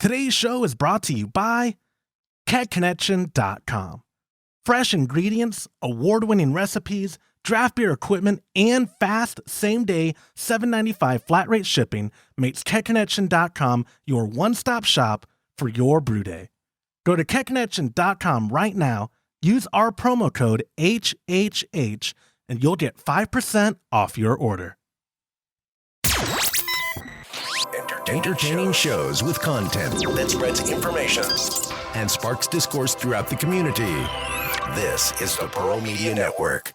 Today's show is brought to you by KegConnection.com. Fresh ingredients, award-winning recipes, draft beer equipment, and fast same-day $7.95 flat rate shipping makes KegConnection.com your one-stop shop for your brew day. Go to KegConnection.com right now, use our promo code HHH, and you'll get 5% off your order. Entertaining shows with content that spreads information and sparks discourse throughout the community. This is the Pearl Media Network.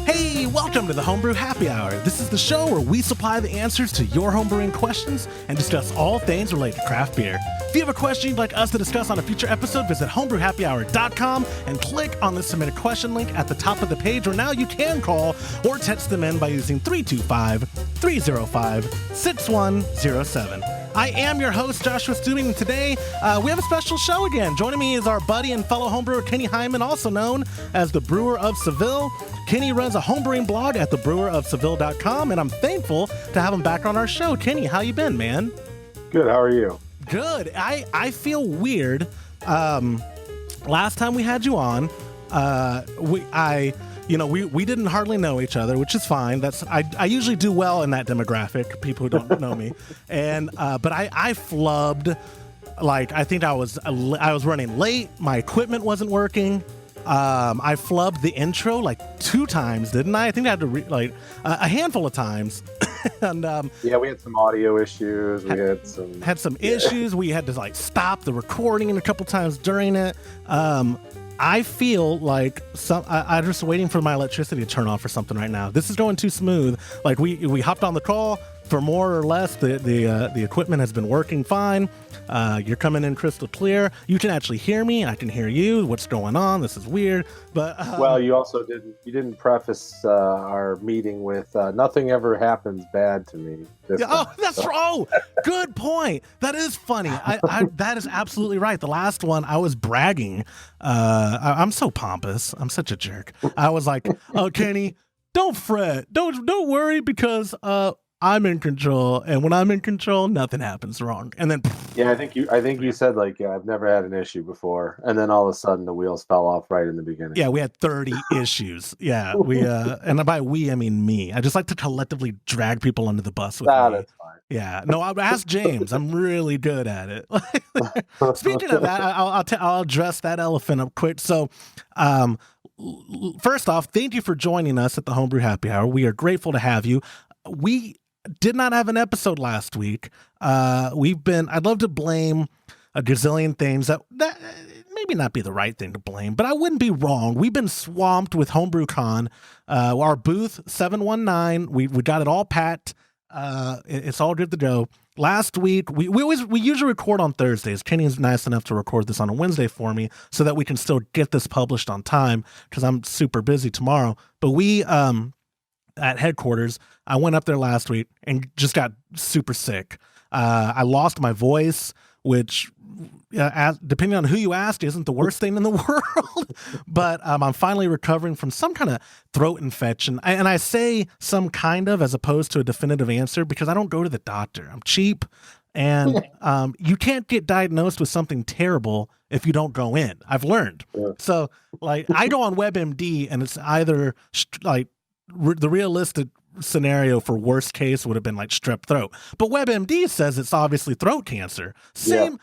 Hey, welcome to the Homebrew Happy Hour. This is the show where we supply the answers to your homebrewing questions and discuss all things related to craft beer. If you have a question you'd like us to discuss on a future episode, visit homebrewhappyhour.com and click on the submit a question link at the top of the page, or now you can call or text them in by using 325-305-6107. I am your host, Joshua Stubing, and today we have a special show again. Joining me is our buddy and fellow homebrewer, Kenny Highman, also known as the Brewer of Seville. Kenny runs a homebrewing blog at thebrewerofseville.com, and I'm thankful to have him back on our show. Kenny, how you been, man? Good, how are you? Good. I feel weird. Last time we had you on, we didn't hardly know each other, which is fine. I usually do well in that demographic, people who don't know me. And but I flubbed. Like, I think I was running late. My equipment wasn't working. I flubbed the intro like 2 times, didn't I? I think I had to a handful of times. And yeah, we had some audio issues. We had some issues. We had to stop the recording a couple times during it. I feel like I'm just waiting for my electricity to turn off or something right now. This is going too smooth. Like we hopped on the call for more or less. The equipment has been working fine. You're coming in crystal clear. You can actually hear me. I can hear you. What's going on? This is weird. But well, you also didn't preface our meeting with nothing ever happens bad to me. That's wrong. Good point. That is funny. That is absolutely right. The last one, I was bragging. I'm so pompous. I'm such a jerk. I was like, "Oh, Kenny, don't fret. Don't worry because I'm in control, and when I'm in control, nothing happens wrong." And then, yeah, I think you said I've never had an issue before, and then all of a sudden the wheels fell off right in the beginning. Yeah, we had 30 issues. Yeah, we and by we I mean me. I just like to collectively drag people under the bus with me. That's fine. Yeah, no, I'll ask James. I'm really good at it. Speaking of that, I'll address that elephant up quick. So, first off, thank you for joining us at the Homebrew Happy Hour. We are grateful to have you. We did not have an episode last week. I'd love to blame a gazillion things that maybe not be the right thing to blame, but I wouldn't be wrong. We've been swamped with HomebrewCon. Our booth 719, we got it all packed. It's all good to go. Last week, we usually record on Thursdays. Kenny's nice enough to record this on a Wednesday for me so that we can still get this published on time because I'm super busy tomorrow. But we, at headquarters, I went up there last week and just got super sick. I lost my voice, which, depending on who you asked, isn't the worst thing in the world. But I'm finally recovering from some kind of throat infection. And I say some kind of as opposed to a definitive answer because I don't go to the doctor. I'm cheap. And you can't get diagnosed with something terrible if you don't go in. I've learned. Yeah. So, I go on WebMD, and it's either the realistic scenario for worst case would have been strep throat, but WebMD says it's obviously throat cancer. Same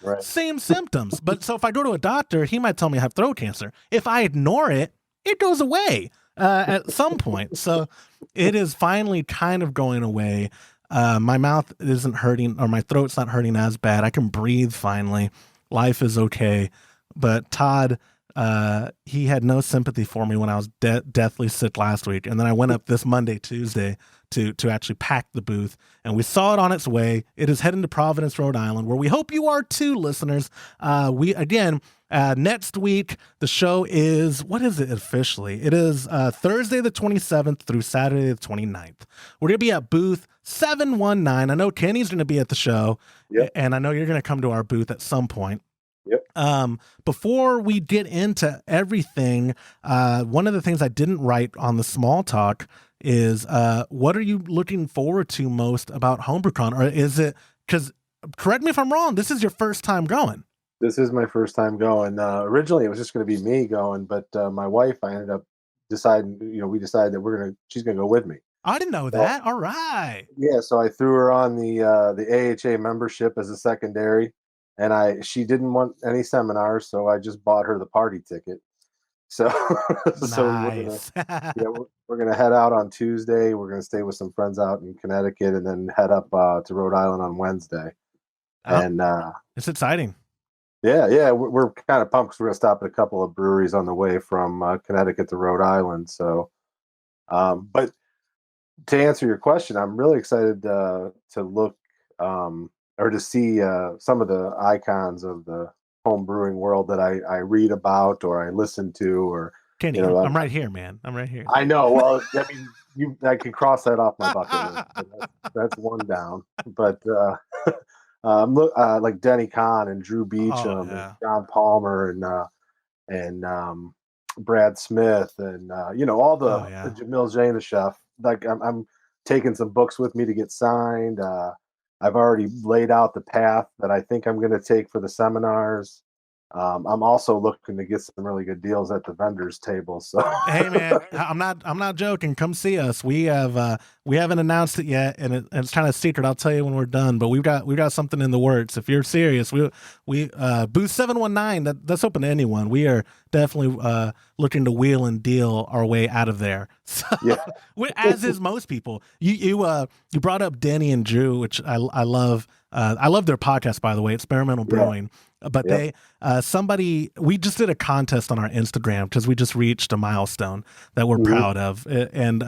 symptoms. But so if I go to a doctor, he might tell me I have throat cancer. If I ignore it, it goes away at some point. So it is finally kind of going away. My mouth isn't hurting, or my throat's not hurting as bad. I can breathe finally. Life is okay. But Todd, he had no sympathy for me when I was deathly sick last week. And then I went up this Monday, Tuesday to actually pack the booth, and we saw it on its way. It is heading to Providence, Rhode Island, where we hope you are too, listeners. Next week, the show is, what is it officially? It is Thursday the 27th through Saturday the 29th. We're going to be at booth 719. I know Kenny's going to be at the show, and I know you're going to come to our booth at some point. Yep. Before we get into everything, one of the things I didn't write on the small talk is what are you looking forward to most about HomebrewCon? Or is it, because correct me if I'm wrong, this is your first time going. This is my first time going. Originally, it was just going to be me going, but my wife, I ended up deciding, we decided that she's going to go with me. I didn't know that. All right. Yeah, so I threw her on the AHA membership as a secondary, and she didn't want any seminars, so I just bought her the party ticket. So, Nice. we're gonna head out on Tuesday. We're gonna stay with some friends out in Connecticut, and then head up to Rhode Island on Wednesday. And it's exciting. Yeah, we're kind of pumped because we're gonna stop at a couple of breweries on the way from Connecticut to Rhode Island. So, but to answer your question, I'm really excited to look or to see some of the icons of the home brewing world that I read about or I listen to. Or Kenny, I'm right here, man. I'm right here. I know. Well, I mean, I can cross that off my bucket list. That's one down. But like Denny Kahn and Drew Beecham and John Palmer and Brad Smith and all the Jamil Zainasheff. Like I'm taking some books with me to get signed. I've already laid out the path that I think I'm going to take for the seminars. I'm also looking to get some really good deals at the vendors table. So hey man, I'm not joking. Come see us. We haven't announced it yet, and it's kind of secret. I'll tell you when we're done. But we've got something in the works. If you're serious, we booth 719. That's open to anyone. We are definitely looking to wheel and deal our way out of there. So, yeah. As is most people. You brought up Denny and Drew, which I love. I love their podcast, by the way, Experimental Brewing. But they we just did a contest on our Instagram because we just reached a milestone that we're proud of. And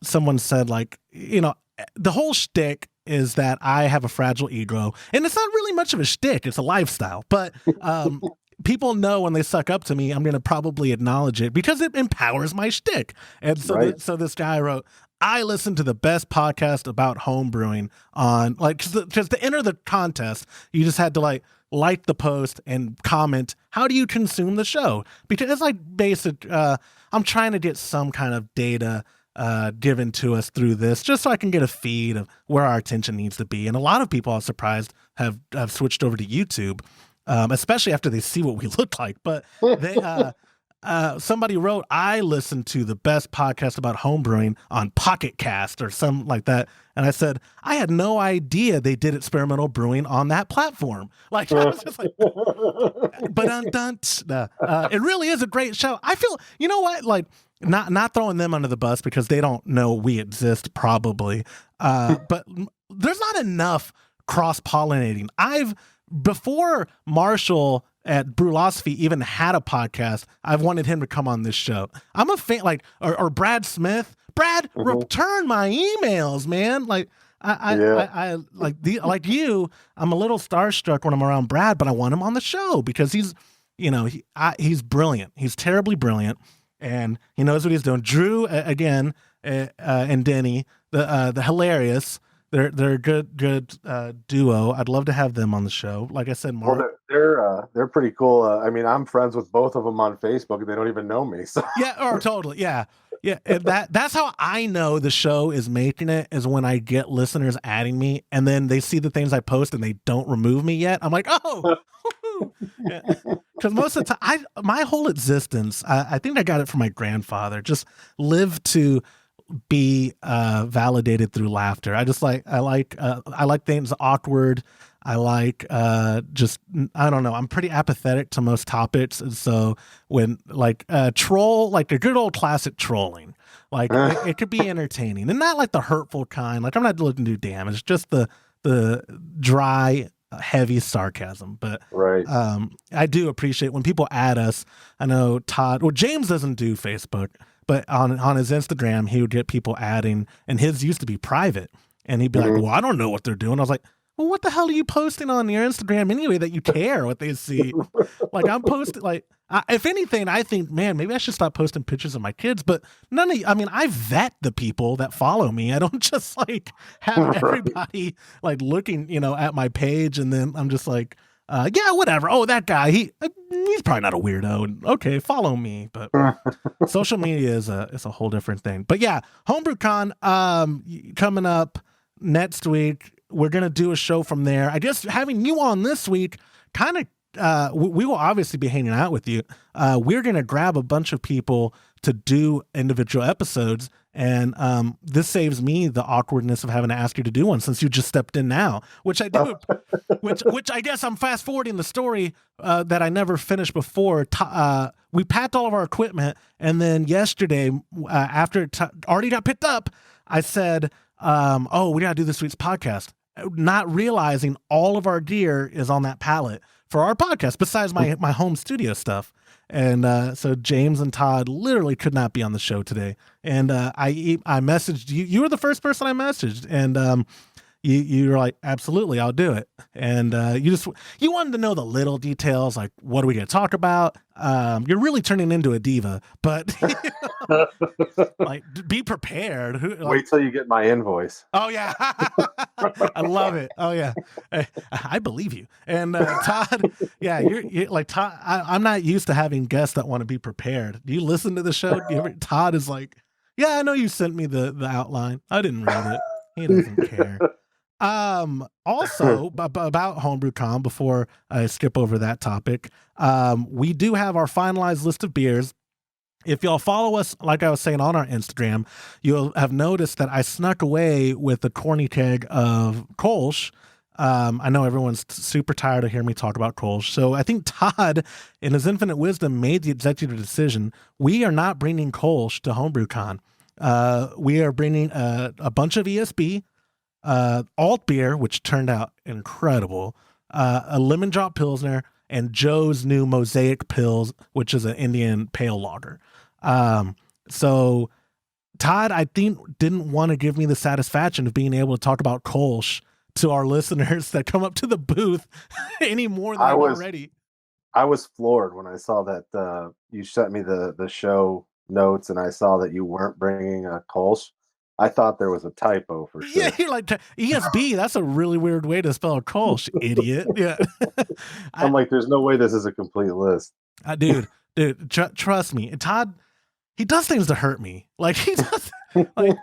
someone said, like, the whole shtick is that I have a fragile ego, and it's not really much of a shtick. It's a lifestyle. But people know when they suck up to me, I'm going to probably acknowledge it because it empowers my shtick. And so, so this guy wrote, I listen to the best podcast about home brewing on, like, just to enter the contest, you just had to like the post and comment, how do you consume the show? Because it's like basic, I'm trying to get some kind of data given to us through this, just so I can get a feed of where our attention needs to be. And a lot of people, I was surprised, have switched over to YouTube, especially after they see what we look like. But they, somebody wrote, I listen to the best podcast about homebrewing on Pocket Cast or something like that. And I said, I had no idea they did experimental brewing on that platform. Like, I was just like, but it really is a great show. I feel, you know what? Like, not throwing them under the bus because they don't know we exist probably. But there's not enough cross-pollinating. Before Marshall at Brewlosophy even had a podcast, I've wanted him to come on this show. I'm a fan, or Brad Smith. Brad, return my emails, man. Like I like you. I'm a little starstruck when I'm around Brad, but I want him on the show because he's brilliant. He's terribly brilliant, and he knows what he's doing. Drew again, and Denny, the hilarious. They're a good duo. I'd love to have them on the show. Like I said, Mark. Well, they're pretty cool. I mean, I'm friends with both of them on Facebook, and they don't even know me. So totally, yeah. And that's how I know the show is making it, is when I get listeners adding me, and then they see the things I post and they don't remove me yet. I'm like, oh, because most of the time, my whole existence, I think I got it from my grandfather. Just live to be validated through laughter. I like things awkward. I like I don't know, I'm pretty apathetic to most topics, and so when troll, like a good old classic trolling, like it could be entertaining and not like the hurtful kind. Like I'm not looking to do damage, just the dry, heavy sarcasm. But I do appreciate when people add us. I know James doesn't do Facebook, but on his Instagram, he would get people adding, and his used to be private. And he'd be like, well, I don't know what they're doing. I was like, well, what the hell are you posting on your Instagram anyway that you care what they see? Like, I'm posting, if anything, I think, man, maybe I should stop posting pictures of my kids. But I vet the people that follow me. I don't just have everybody looking, at my page. And then I'm just like, yeah, whatever. Oh, that guy, he's probably not a weirdo. And okay, follow me. But social media is a whole different thing. But yeah, HomebrewCon coming up next week. We're gonna do a show from there. I guess having you on this week, kind of. We will obviously be hanging out with you. We're gonna grab a bunch of people to do individual episodes, and this saves me the awkwardness of having to ask you to do one since you just stepped in now, which I do. which I guess I'm fast forwarding the story that I never finished before. We packed all of our equipment, and then yesterday, after it already got picked up, I said, "Oh, we gotta do this week's podcast," not realizing all of our gear is on that pallet for our podcast, besides my home studio stuff. And so James and Todd literally could not be on the show today. And I messaged you. You were the first person I messaged, and you were like, absolutely, I'll do it. And you wanted to know the little details, like what are we going to talk about? You're really turning into a diva, but like be prepared. Wait till you get my invoice. Oh yeah, I love it. Oh yeah, I believe you. And Todd, yeah, you're like Todd. I'm not used to having guests that want to be prepared. Do you listen to the show? Todd is like, yeah, I know you sent me the outline. I didn't read it. He doesn't care. Also about HomebrewCon, before I skip over that topic, we do have our finalized list of beers. If y'all follow us, like I was saying, on our Instagram, you'll have noticed that I snuck away with a corny keg of Kolsch. I know everyone's super tired of hearing me talk about Kolsch, so I think Todd, in his infinite wisdom, made the executive decision. We are not bringing Kolsch to HomebrewCon. We are bringing a bunch of ESB, alt beer, which turned out incredible, a lemon drop pilsner, and Joe's new Mosaic Pils, which is an Indian pale lager. So Todd, I think, didn't want to give me the satisfaction of being able to talk about Kolsch to our listeners that come up to the booth any more than already. I was floored when I saw that you sent me the show notes, and I saw that you weren't bringing a Kolsch. I thought there was a typo for sure. Yeah, you're like, ESB, that's a really weird way to spell Kolsch, idiot. Yeah. I'm like, there's no way this is a complete list. Dude, trust me. Todd, he does things to hurt me. Like, he does, like,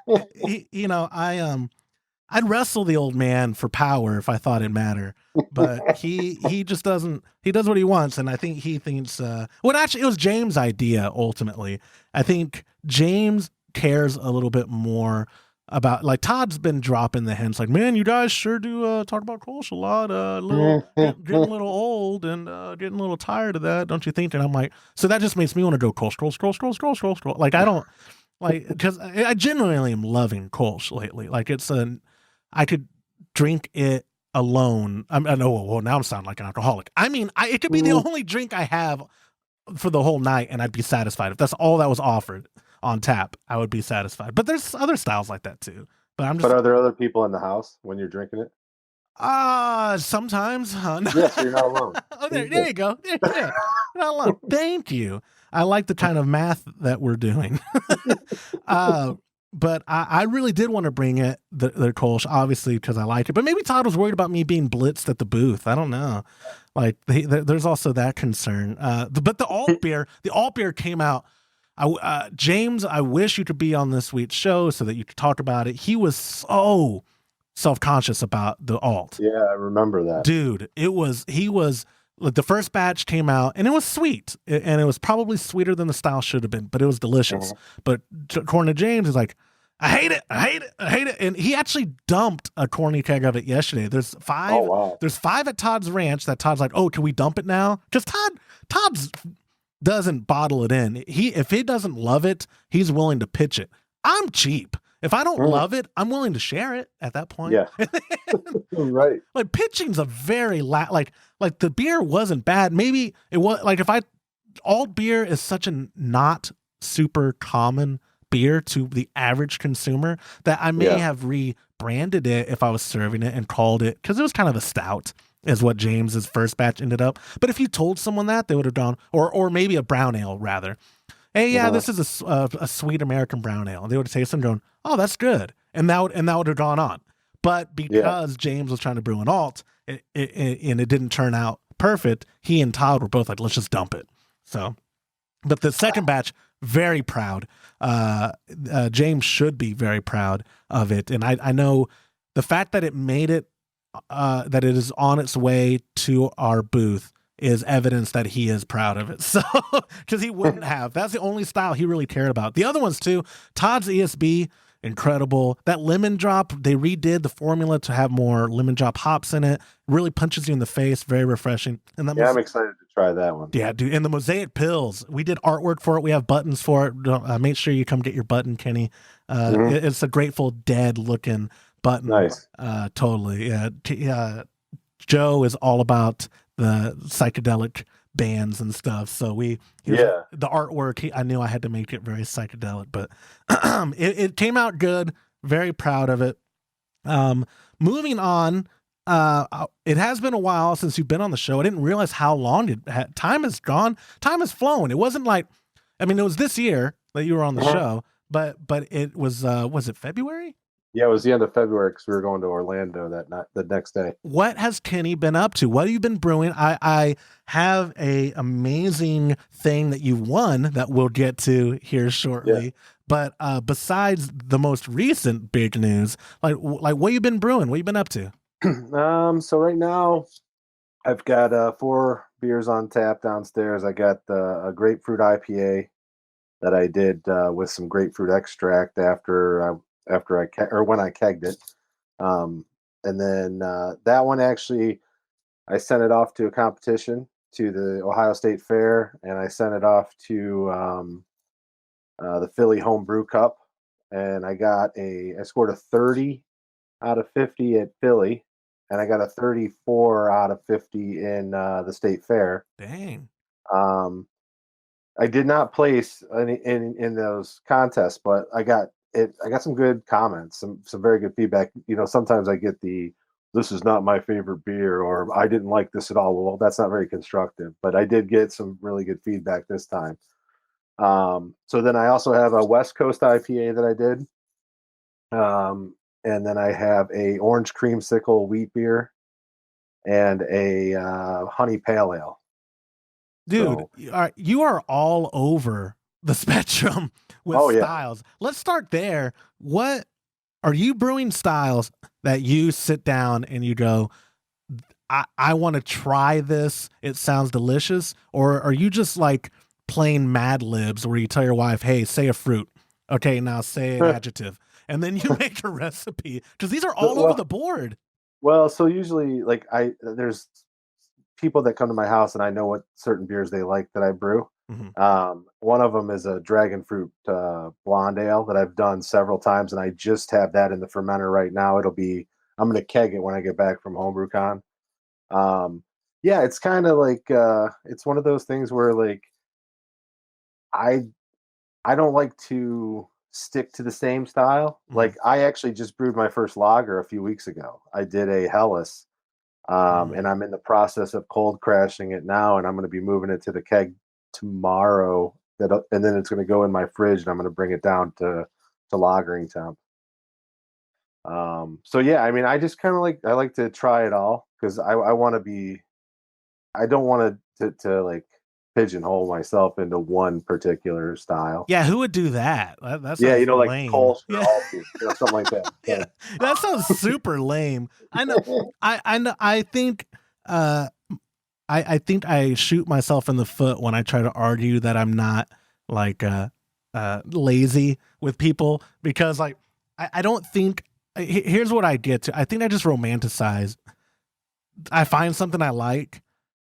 I'd wrestle the old man for power if I thought it'd matter. But he just doesn't, he does what he wants. And I think he thinks, actually, it was James' idea, ultimately. I think James cares a little bit more about, like, Todd's been dropping the hints like, man, you guys sure do talk about Kolsch a lot, getting a little old and getting a little tired of that, don't you think? And I'm like, so that just makes me want to go Kolsch. Like, I don't, like, because I genuinely am loving Kolsch lately. Like, I could drink it alone. I know, well, now I'm sounding like an alcoholic. I mean, it could be the only drink I have for the whole night, and I'd be satisfied. If that's all that was offered on tap, I would be satisfied. But there's other styles like that too. But are there other people in the house when you're drinking it? Sometimes. No. Yes, you're not alone. Oh, there you go. Yeah, you're not alone. Thank you. I like the kind of math that we're doing. But I really did want to bring it, the Kolsch, obviously, because I like it. But maybe Todd was worried about me being blitzed at the booth. I don't know. Like, there's also that concern. But the alt beer came out. James, I wish you could be on this week's show so that you could talk about it. He was so self-conscious about the alt. Yeah, I remember that. Dude, he was like, the first batch came out and it was sweet, and it was probably sweeter than the style should have been, but it was delicious. But according to James, he's like, I hate it. And he actually dumped a corny keg of it yesterday. There's 5. Oh, wow. There's 5 at Todd's ranch that Todd's like, oh, can we dump it now? Because Todd's doesn't bottle it in. If he doesn't love it, he's willing to pitch it. I'm cheap. If I don't love it, I'm willing to share it at that point. Yeah. Right. Like, pitching's a very like the beer wasn't bad. Maybe it was like, alt beer is such a not super common beer to the average consumer that I may have rebranded it if I was serving it and called it, because it was kind of a stout, is what James's first batch ended up. But if you told someone that, they would have gone, or maybe a brown ale rather. Hey, yeah, this is a sweet American brown ale. And they would taste it and going, oh, that's good. And that would have gone on. But because James was trying to brew an alt, and it didn't turn out perfect, he and Todd were both like, let's just dump it. So, but the second batch, very proud. James should be very proud of it. And I know the fact that it made it, that it is on its way to our booth is evidence that he is proud of it. So, because he wouldn't have. That's the only style he really cared about. The other ones too, Todd's ESB, incredible. That lemon drop, they redid the formula to have more lemon drop hops in it. Really punches you in the face. Very refreshing. And that I'm excited to try that one. Yeah, dude. And the Mosaic Pills, we did artwork for it. We have buttons for it. Make sure you come get your button, Kenny. It's a Grateful Dead looking button. Nice. Totally. Yeah. Joe is all about the psychedelic bands and stuff. So the artwork, I knew I had to make it very psychedelic, but it came out good. Very proud of it. Moving on, it has been a while since you've been on the show. I didn't realize how long time has gone. Time has flown. It wasn't like, it was this year that you were on the show, but it was it February? Yeah, it was the end of February because we were going to Orlando the next day. What has Kenny been up to? What have you been brewing? I have a amazing thing that you won that we'll get to here shortly. Yeah. But besides the most recent big news, like what you been brewing? What you been up to? So right now, I've got 4 beers on tap downstairs. I got a grapefruit IPA that I did with some grapefruit extract when I kegged it. And then that one, actually, I sent it off to a competition to the Ohio State Fair, and I sent it off to the Philly Homebrew Cup, and I scored a 30 out of 50 at Philly, and I got a 34 out of 50 in the State Fair. Dang. I did not place in those contests, but I got some good comments, some very good feedback. Sometimes I get this is not my favorite beer, or I didn't like this at all. Well, that's not very constructive, but I did get some really good feedback this time. So then I also have a West Coast IPA that I did. And then I have a orange creamsicle wheat beer and a honey pale ale. Dude, you are all over the spectrum with styles. Let's start there. What are you brewing styles that you sit down and you go, I want to try this, it sounds delicious? Or are you just like playing Mad Libs where you tell your wife, hey, say a fruit. Okay, now say an adjective. And then you make a recipe? Because these are all over the board. Well, so usually there's people that come to my house and I know what certain beers they like that I brew. Mm-hmm. One of them is a dragon fruit blonde ale that I've done several times, and I just have that in the fermenter right now. I'm going to keg it when I get back from HomebrewCon. It's kind of like it's one of those things where like I don't like to stick to the same style. Mm-hmm. Like I actually just brewed my first lager a few weeks ago. I did a Hellas, and I'm in the process of cold crashing it now, and I'm going to be moving it to the keg tomorrow. And then it's going to go in my fridge, and I'm going to bring it down to lagering temp. I just kind of I like to try it all because I want to be. I don't want to like pigeonhole myself into one particular style. Yeah, who would do that? That's like lame. Cole, something like that. Yeah, that sounds super lame. I know. I think. I think I shoot myself in the foot when I try to argue that I'm not like lazy with people, because like I don't think. Here's what I get to. I think I just romanticize. I find something I like.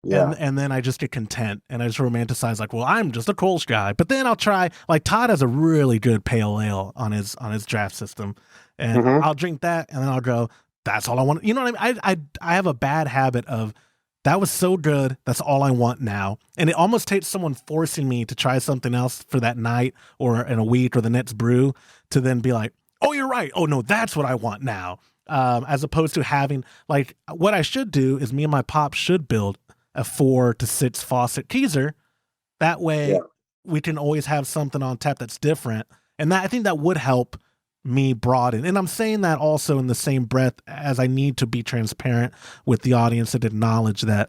Yeah. And then I just get content and I just romanticize like, well, I'm just a Kolsch guy. But then I'll try, like Todd has a really good pale ale on his draft system, and I'll drink that and then I'll go, that's all I want. You know what I mean? I have a bad habit of, that was so good, that's all I want now. And it almost takes someone forcing me to try something else for that night or in a week or the next brew to then be like, oh, you're right. Oh no, that's what I want now. As opposed to having, like, what I should do is me and my pop should build a 4 to 6 faucet keezer. That way we can always have something on tap that's different. And I think that would help me broaden. And I'm saying that also in the same breath as I need to be transparent with the audience and acknowledge that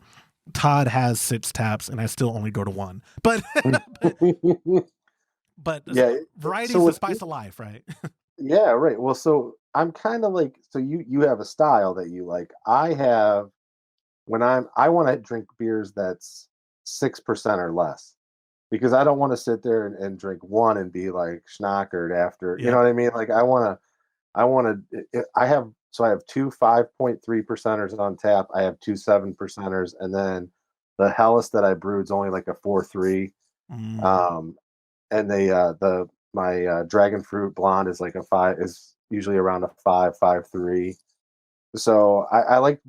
Todd has 6 taps and I still only go to 1. But but yeah, variety is the spice of life, right? Yeah, right. Well, so I'm kind of like, so you have a style that you like. I have when I want to drink beers that's 6% or less because I don't want to sit there and drink one and be like schnockered after. You know what I mean? Like I have two 5.3 percenters on tap. I have two 7 percenters, and then the Helles that I brewed is only like a 4.3. And my dragon fruit blonde is like a 5, is usually around a 5.3. So I want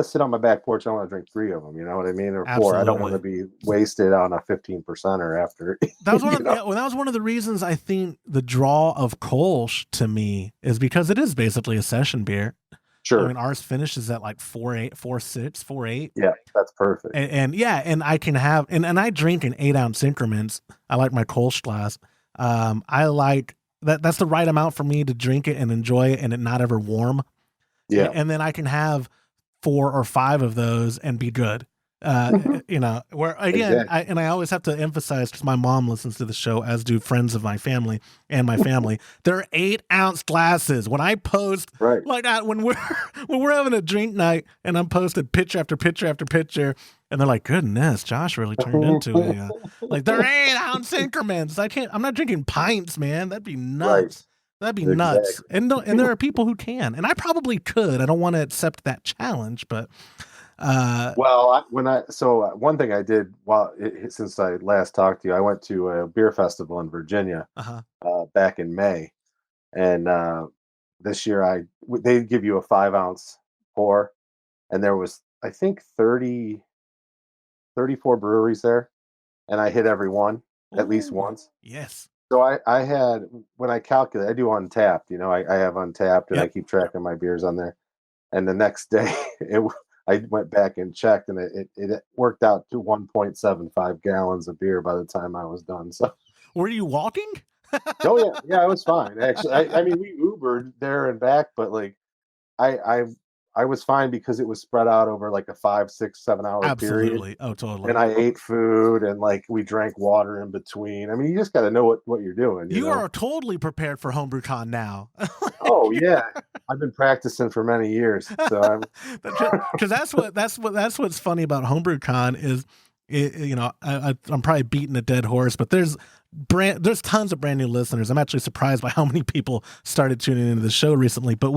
to sit on my back porch. I want to drink 3 of them. You know what I mean? Or 4. I don't want to be wasted on a 15 percenter after. That was that was one of the reasons I think the draw of Kolsch to me is because it is basically a session beer. Sure. I mean, ours finishes at like 4.8, 4.6, 4.8. Yeah, that's perfect. And I can have and I drink in 8-ounce increments. I like my Kolsch glass. I like that. That's the right amount for me to drink it and enjoy it, and it not ever warm. Yeah, and then I can have 4 or 5 of those and be good. Where again, exactly. I always have to emphasize because my mom listens to the show, as do friends of my family and my family. They're 8-ounce glasses. When I post like that, when we're having a drink night and I'm posting picture after picture after picture, and they're like, "Goodness, Josh really turned into a like they're 8-ounce increments." I'm not drinking pints, man. That'd be nuts. Right. That'd be nuts. And there are people who can, and I probably could. I don't want to accept that challenge, but. One thing I did since I last talked to you, I went to a beer festival in Virginia back in May, and this year they give you a 5-ounce pour, and there was I think 34 breweries there, and I hit every one at least once. Yes. So I had, when I calculate, I do Untapped. I have Untapped, and I keep track of my beers on there. And the next day, I went back and checked, and it worked out to 1.75 gallons of beer by the time I was done. So, were you walking? Oh yeah, I was fine actually. I mean, we Ubered there and back, but like, I was fine because it was spread out over like a 5, 6, 7 hour period. Oh, totally. And I ate food, and like we drank water in between. I mean, you just got to know what you're doing. You are totally prepared for HomebrewCon now. Oh yeah, I've been practicing for many years. So I'm because that's what's funny about HomebrewCon is, I'm probably beating a dead horse, but there's tons of brand new listeners. I'm actually surprised by how many people started tuning into the show recently. But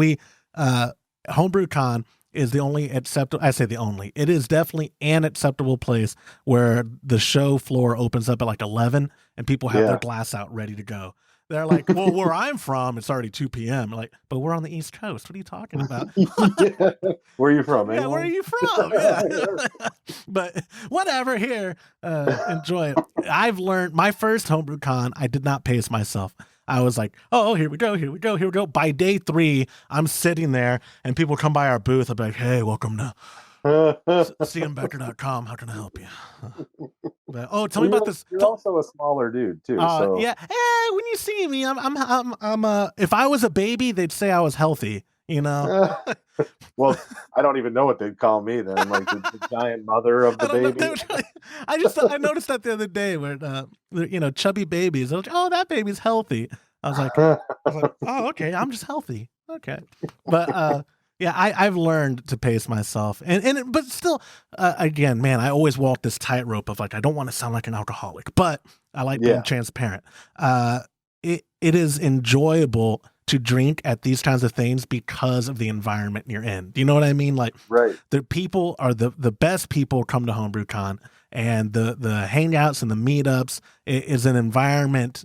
HomebrewCon is the only acceptable. I say the only. It is definitely an acceptable place where the show floor opens up at like 11 and people have their glass out ready to go. They're like, well, where I'm from, it's already 2 p.m. Like, but we're on the East Coast. What are you talking about? Where are you from? Yeah, where are you from? Yeah. But whatever, here, enjoy it. I've learned my first HomebrewCon, I did not pace myself. I was like, oh, here we go. By day 3, I'm sitting there and people come by our booth. I'll be like, hey, welcome to cmbecker.com. How can I help you? But, tell me about this. You're also a smaller dude too. So. Yeah. Hey, when you see me, I'm if I was a baby, they'd say I was healthy. Well, I don't even know what they'd call me then, like the giant mother of the baby. I noticed that the other day where chubby babies. Like, oh, that baby's healthy. I was like, oh, okay, I'm just healthy. Okay, but yeah, I've learned to pace myself, but still, again, man, I always walk this tightrope of like I don't want to sound like an alcoholic, but I like being transparent. It is enjoyable to drink at these kinds of things because of the environment you're in. Do you know what I mean? Like, the people are the best people come to HomebrewCon, and the hangouts and the meetups is an environment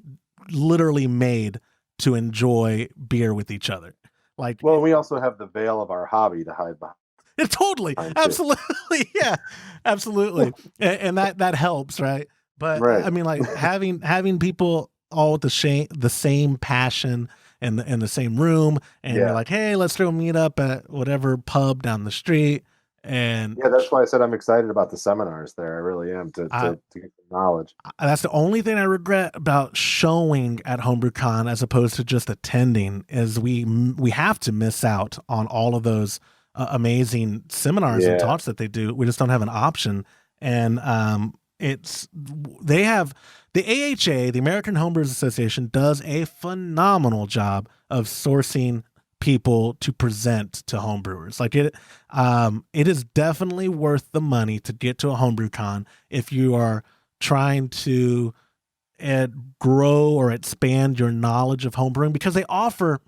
literally made to enjoy beer with each other. Like, well, we also have the veil of our hobby to hide behind. Totally, absolutely, yeah, absolutely, and that helps, right? But I mean, like having people all with the same passion and in the same room, and you're like, hey, let's throw a meet up at whatever pub down the street. And that's why I said I'm excited about the seminars there. I really am to get the knowledge. That's the only thing I regret about showing at HomebrewCon as opposed to just attending is we have to miss out on all of those amazing seminars and talks that they do. We just don't have an option. And they have the AHA, the American Homebrewers Association, does a phenomenal job of sourcing people to present to homebrewers. Like it is definitely worth the money to get to a HomebrewCon if you are trying to grow or expand your knowledge of homebrewing, because they offer,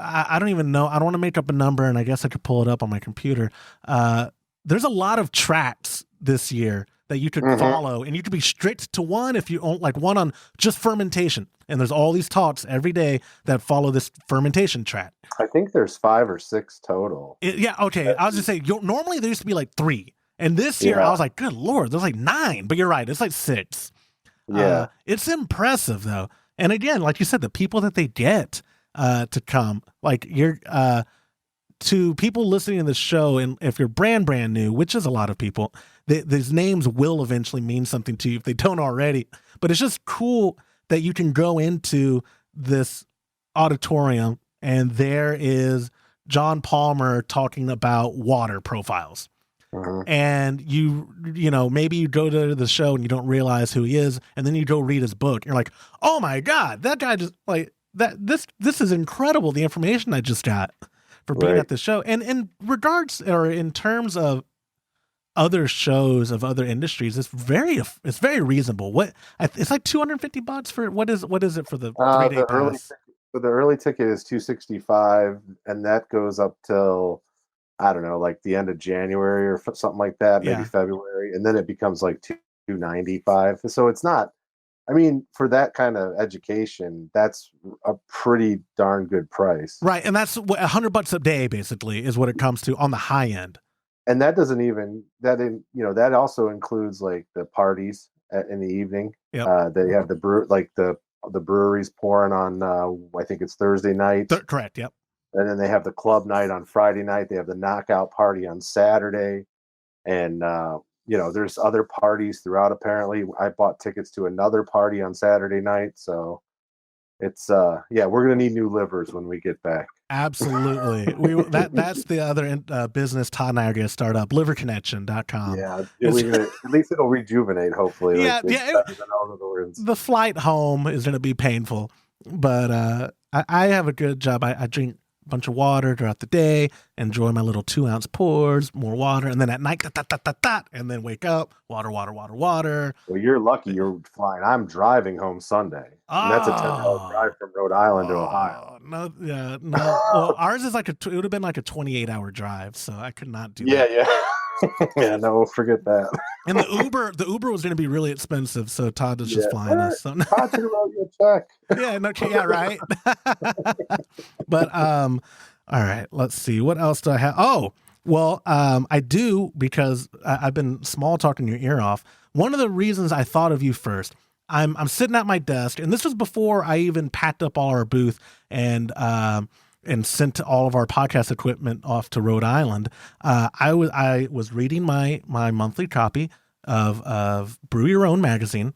I don't even know, I don't want to make up a number, and I guess I could pull it up on my computer. There's a lot of tracks this year that you could follow, and you could be strict to one if you own like one on just fermentation. And there's all these talks every day that follow this fermentation track. I think there's 5 or 6 total. Okay. I was just saying, normally there used to be like 3. And this year I was like, good Lord, there's like 9. But you're right, it's like 6. Yeah. It's impressive though. And again, like you said, the people that they get to come, like you're to people listening to the show, and if you're brand new, which is a lot of people, these names will eventually mean something to you if they don't already. But it's just cool that you can go into this auditorium and there is John Palmer talking about water profiles. And you know, maybe you go to the show and you don't realize who he is, and then you go read his book. And you're like, oh my God, that guy just like that. This is incredible. The information I just got for being at the show. And in regards, or in terms of other shows of other industries, it's very reasonable. It's like $250 for what is it for the 3-day pass? The early ticket is $265, and that goes up till, I don't know, like the end of January or something like that, maybe February, and then it becomes like $295. So it's not, I mean, for that kind of education, that's a pretty darn good price. Right, and that's what $100 a day basically is what it comes to on the high end. And that doesn't even that also includes like the parties in the evening. Yep. They have the breweries pouring on I think it's Thursday night. Correct. Yep. And then they have the club night on Friday night. They have the knockout party on Saturday, and there's other parties throughout. Apparently, I bought tickets to another party on Saturday night, so it's we're gonna need new livers when we get back. Absolutely. That's the other business Todd and I are going to start up, liverconnection.com. Yeah, at least it'll rejuvenate, hopefully. The flight home is going to be painful, but I have a good job. I drink a bunch of water throughout the day, enjoy my little 2-ounce pours, more water, and then at night, and then wake up, water. Well, you're lucky you're flying. I'm driving home Sunday. And that's a 10-hour drive from Rhode Island to Ohio. No. Well, ours is like it would have been like a 28-hour drive, so I could not do that. Yeah. Yeah, no, forget that. And the Uber was going to be really expensive, so Todd was just flying us. So. Todd should wrote your check. Right. But all right, let's see. What else do I have? Oh, well, I do, because I've been small talking your ear off. One of the reasons I thought of you first, I'm sitting at my desk, and this was before I even packed up all our booth and sent all of our podcast equipment off to Rhode Island. I was reading my monthly copy of Brew Your Own Magazine.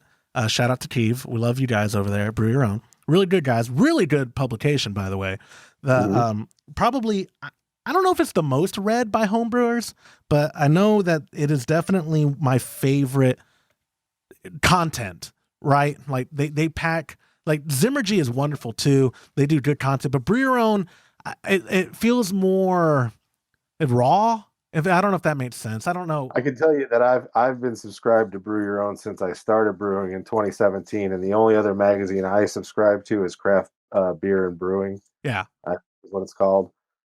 Shout out to Keeve. We love you guys over there. Brew Your Own. Really good guys. Really good publication, by the way. Probably, I don't know if it's the most read by homebrewers, but I know that it is definitely my favorite content, right? Like they pack, like Zimmergy is wonderful too. They do good content, but Brew Your Own, it feels more raw. I don't know if that makes sense. I don't know. I can tell you that I've been subscribed to Brew Your Own since I started brewing in 2017, and the only other magazine I subscribe to is Craft Beer and Brewing. Yeah, is what it's called.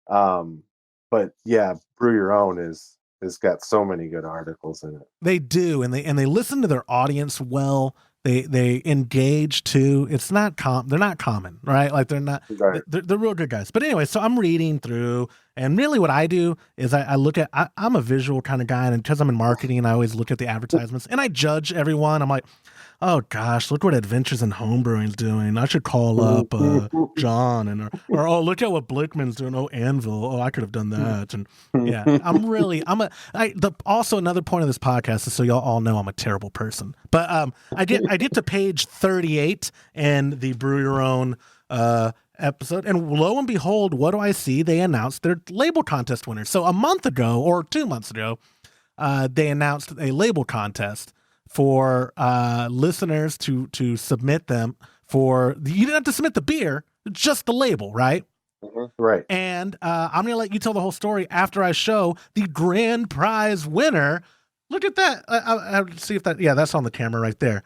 But yeah, Brew Your Own has got so many good articles in it. They do, and they listen to their audience well. They engage too. It's not they're not common, right? Like they're not, they're real good guys. But anyway, so I'm reading through, and really what I do is I look at, I'm a visual kind of guy, and because I'm in marketing, I always look at the advertisements and I judge everyone. I'm like, oh gosh, look what Adventures in Homebrewing's doing. I should call up John, or oh, look at what Blickman's doing. Oh, Anvil. Oh, I could have done that. And yeah, also another point of this podcast is so y'all all know I'm a terrible person. But I get to page 38 in the Brew Your Own episode, and lo and behold, what do I see? They announced their label contest winners. So a month ago or 2 months ago, they announced a label contest for listeners to submit them for. You didn't have to submit the beer, just the label, right? Mm-hmm. Right. And I'm going to let you tell the whole story after I show the grand prize winner. Look at that. I'll see if that. Yeah, that's on the camera right there.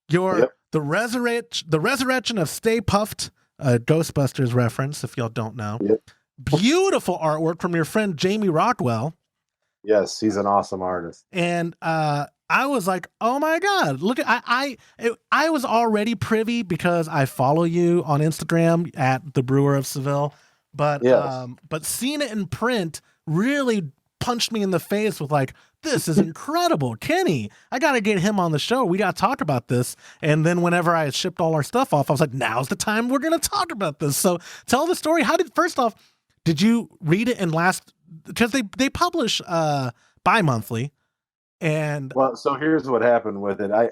The resurrection of Stay Puft, Ghostbusters reference, if y'all don't know. Yep. Beautiful artwork from your friend Jamie Rockwell. Yes, he's an awesome artist. And I was like, oh my God, look at I was already privy because I follow you on Instagram at the Brewer of Seville. But yes. But seeing it in print really punched me in the face with like, this is incredible. Kenny, I got to get him on the show. We got to talk about this. And then whenever I shipped all our stuff off, I was like, now's the time we're going to talk about this. So tell the story. First off, did you read it because they publish bi-monthly. And well, so here's what happened with it. I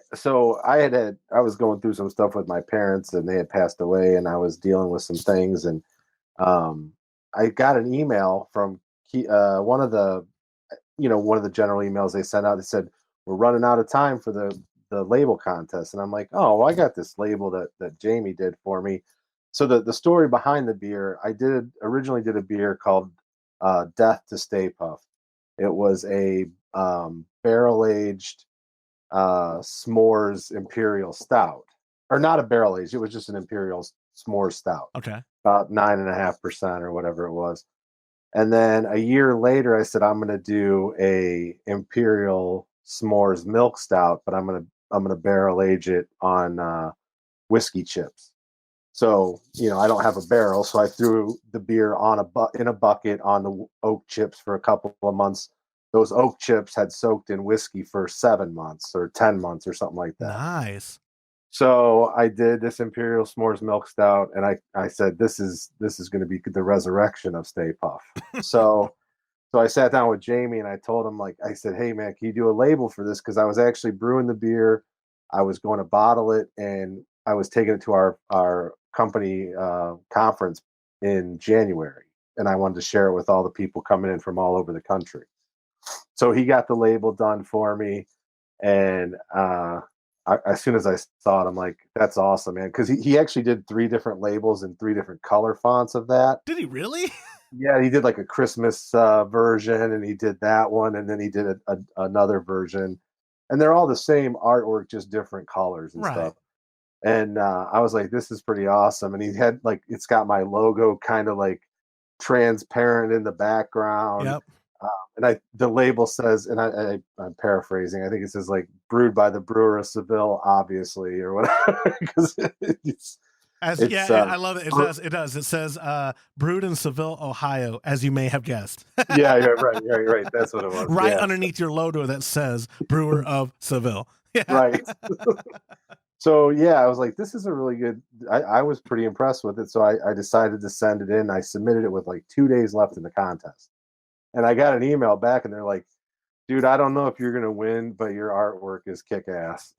was going through some stuff with my parents, and they had passed away, and I was dealing with some things, and I got an email from one of the general emails they sent out. They said, we're running out of time for the label contest. And I'm like, oh, well, I got this label that Jamie did for me. So the story behind the beer, I originally did a beer called Death to Stay Puft. It was a barrel-aged s'mores imperial stout. Or not a barrel-aged, it was just an imperial s'mores stout. Okay. About 9.5% or whatever it was. And then a year later, I said, I'm going to do a imperial s'mores milk stout, but I'm going to barrel age it on whiskey chips. So, I don't have a barrel, so I threw the beer in a bucket on the oak chips for a couple of months. Those oak chips had soaked in whiskey for 7 months or 10 months or something like that. Nice. So I did this imperial s'mores milk stout, and I said, this is going to be the resurrection of Stay Puft. So I sat down with Jamie and I told him, I said, hey man, can you do a label for this? Because I was actually brewing the beer, I was going to bottle it, and I was taking it to our company conference in January, and I wanted to share it with all the people coming in from all over the country. So he got the label done for me, and as soon as I saw it, I'm like, that's awesome, man. Because he actually did 3 different labels in 3 different color fonts of that. Did he really? Yeah, he did like a Christmas version, and he did that one, and then he did another version. And they're all the same artwork, just different colors and stuff. And I was like, this is pretty awesome. And he had it's got my logo kind of like transparent in the background. Yep. And the label says, and I'm paraphrasing, I think it says brewed by the Brewer of Seville, obviously, or whatever. Because I love it. It does. It says brewed in Seville, Ohio, as you may have guessed. yeah, right. That's what it was. Right underneath your logo that says Brewer of Seville. Yeah. Right. So I was like, this is a really good. I was pretty impressed with it, so I decided to send it in. I submitted it with 2 days left in the contest. And I got an email back, and they're like, dude, I don't know if you're going to win, but your artwork is kick-ass.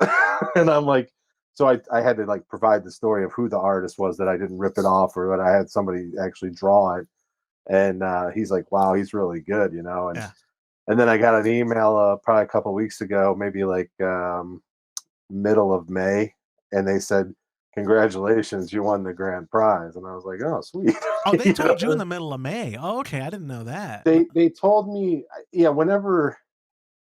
And I'm like, so I had to provide the story of who the artist was, that I didn't rip it off, or that I had somebody actually draw it. And he's like, wow, he's really good, And, and then I got an email probably a couple of weeks ago, maybe middle of May. And they said, congratulations, you won the grand prize. And I was like, oh, sweet. Oh, they told you in the middle of May. Oh, okay. I didn't know that. They told me, whenever,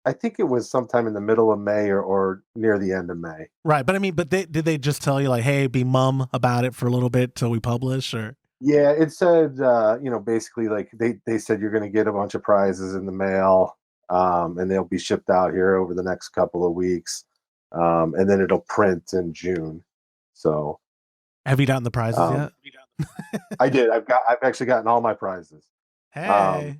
I think it was sometime in the middle of May or near the end of May. Right. But did they just tell you hey, be mum about it for a little bit till we publish, or? Yeah, it said, basically they said you're going to get a bunch of prizes in the mail, and they'll be shipped out here over the next couple of weeks. And then it'll print in June. So, have you gotten the prizes yet? I did. I've actually gotten all my prizes. Hey.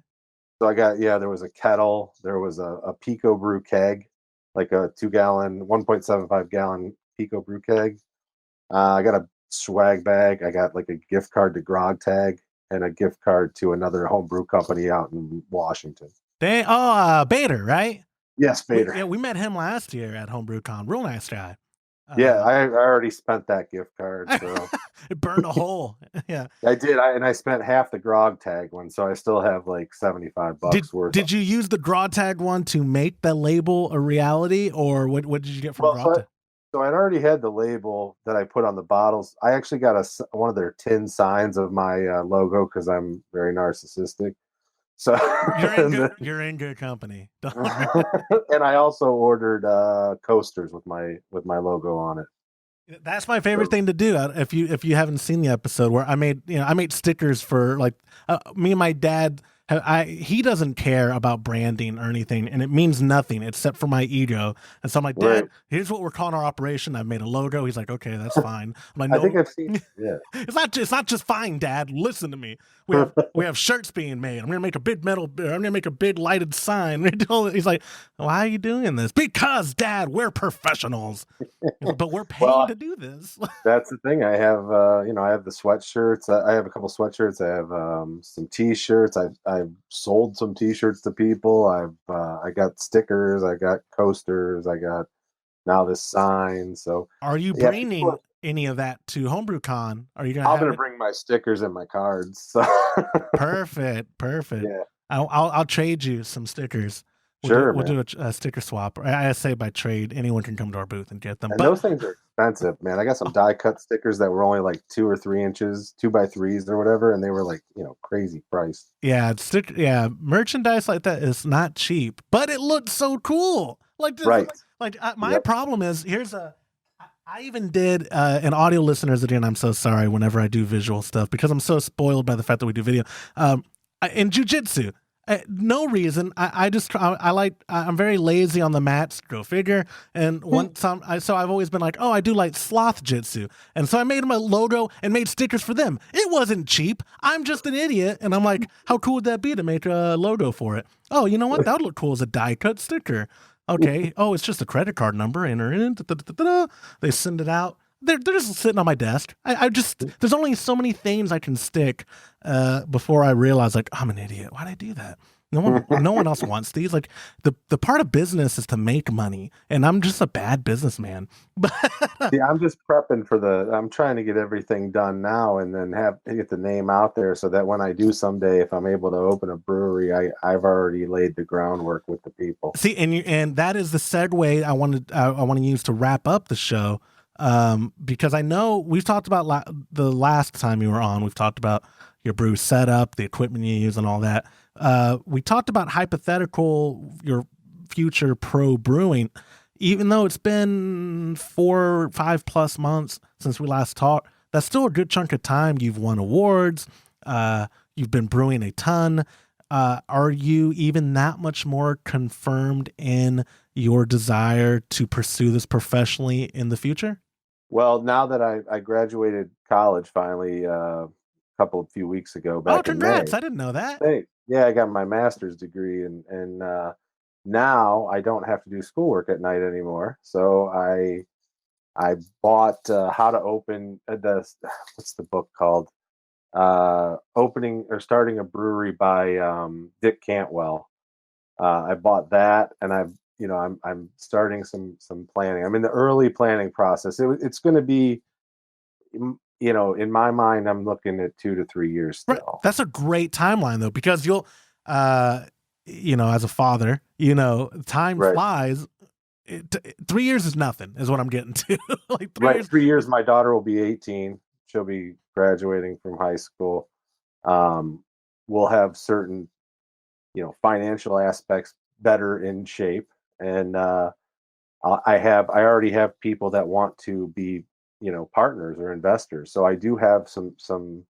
So I got, there was a kettle, there was a Pico Brew keg, like a 2-gallon, 1.75 gallon Pico Brew keg. I got a swag bag. I got a gift card to Grog Tag and a gift card to another homebrew company out in Washington. Bader, right? Yes, Bader. We met him last year at HomebrewCon. Real nice guy. Yeah, I already spent that gift card, so it burned a hole. Yeah, I did. I spent half the grog tag one, so I still have like $75 worth. Did you use the grog tag one to make the label a reality, or what did you get from Well, grog tag? so I'd already had the label that I put on the bottles. I actually got one of their tin signs of my logo because I'm very narcissistic. So you're in good company. And I also ordered coasters with my logo on it. That's my favorite thing to do. If you haven't seen the episode where I made stickers for like me and my dad. He doesn't care about branding or anything, and it means nothing except for my ego. And so I'm like, Dad, Right. Here's what we're calling our operation. I've made a logo. He's like, okay, that's fine. I'm like, no, I think I've seen. Yeah, it's not just fine, Dad. Listen to me. We have shirts being made. I'm gonna make a big lighted sign. He's like, why are you doing this? Because, Dad, we're professionals, but we're paying to do this. That's the thing. I have I have the sweatshirts. I have a couple sweatshirts. I have some T-shirts. I've sold some T-shirts to people. I got stickers. I got coasters. I got now this sign. So are you bringing any of that to HomebrewCon? Are you gonna? I'm gonna bring my stickers and my cards. So perfect. Yeah. I'll trade you some stickers. We'll do a sticker swap. I say by trade, anyone can come to our booth and get them. And those things are expensive, man. I got some die cut stickers that were only like 2 or 3 inches, 2x3s or whatever, and they were like, crazy price. Yeah, merchandise like that is not cheap, but it looks so cool. Like this, right. My problem is I even did and audio listeners again. I'm so sorry whenever I do visual stuff because I'm so spoiled by the fact that we do video. In jiu-jitsu. No reason. I'm very lazy on the mats. Go figure. And so I've always been like, oh, I do like sloth jitsu, and so I made them a logo and made stickers for them. It wasn't cheap. I'm just an idiot, and I'm like, how cool would that be to make a logo for it? Oh, you know what? That would look cool as a die cut sticker. Okay. Oh, it's just a credit card number. Enter it in. They send it out. They're just sitting on my desk. There's only so many things I can stick before I realize, like, I'm an idiot. Why'd I do that? No one else wants these. Like, the part of business is to make money, and I'm just a bad businessman. Yeah, I'm just prepping I'm trying to get everything done now, and then get the name out there so that when I do someday, if I'm able to open a brewery, I've already laid the groundwork with the people. See, and that is the segue I want to use to wrap up the show. Because I know we've talked about the last time you were on, we've talked about your brew setup, the equipment you use and all that. We talked about your future pro brewing, even though it's been 4 or 5+ months since we last talked. That's still a good chunk of time. You've won awards. You've been brewing a ton. Are you even that much more confirmed in your desire to pursue this professionally in the future? Well, now that I graduated college finally a few weeks ago back congrats. in May. I didn't know that. Hey, yeah, I got my master's degree and now I don't have to do schoolwork at night anymore. So I bought How to Open what's the book called? Opening or Starting a Brewery by Dick Cantwell. I bought that, and I'm starting some planning. I'm in the early planning process. It's going to be, in my mind, I'm looking at 2 to 3 years still. Right. That's a great timeline though, because you'll, as a father, time flies. 3 years is nothing, is what I'm getting to. Like 3 years. 3 years. My daughter will be 18. She'll be graduating from high school. We'll have certain, financial aspects better in shape. And I already have people that want to be, partners or investors. So I do have some.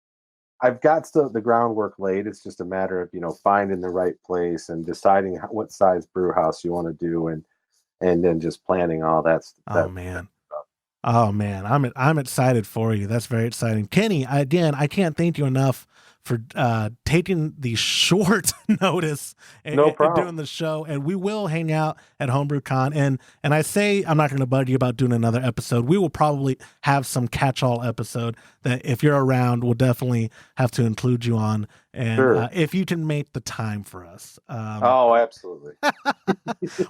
I've got the groundwork laid. It's just a matter of finding the right place and deciding what size brew house you want to do, and then just planning all that stuff. Oh man, I'm excited for you. That's very exciting, Kenny. Again, I can't thank you enough for taking the short notice and doing the show. And we will hang out at HomebrewCon. And I say I'm not going to bug you about doing another episode. We will probably have some catch-all episode that if you're around, we'll definitely have to include you on. And sure. If you can make the time for us. Oh, absolutely.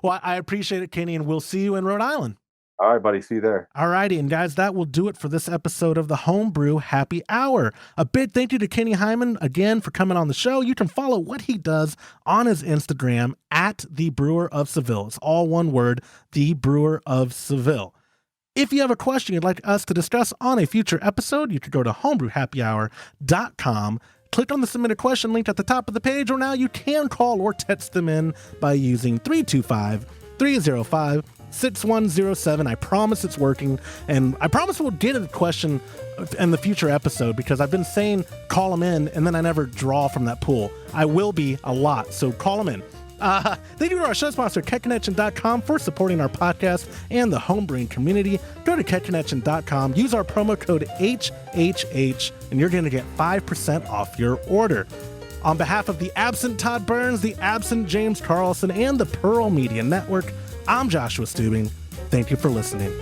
Well, I appreciate it, Kenny, and we'll see you in Rhode Island. All right, buddy. See you there. All righty. And guys, that will do it for this episode of the Homebrew Happy Hour. A big thank you to Kenny Highman again for coming on the show. You can follow what he does on his Instagram at the Brewer of Seville. It's all one word, the Brewer of Seville. If you have a question you'd like us to discuss on a future episode, you can go to homebrewhappyhour.com. Click on the submit a question link at the top of the page, or now you can call or text them in by using 325-305-6107. I promise it's working, and I promise we'll get a question in the future episode, because I've been saying call them in, and then I never draw from that pool. I will be a lot, so call them in. Thank you to our show sponsor, KetConnection.com, for supporting our podcast and the homebrewing community. Go to KetConnection.com, use our promo code HHH, and you're going to get 5% off your order. On behalf of the absent Todd Burns, the absent James Carlson, and the Pearl Media Network, I'm Joshua Stubing. Thank you for listening.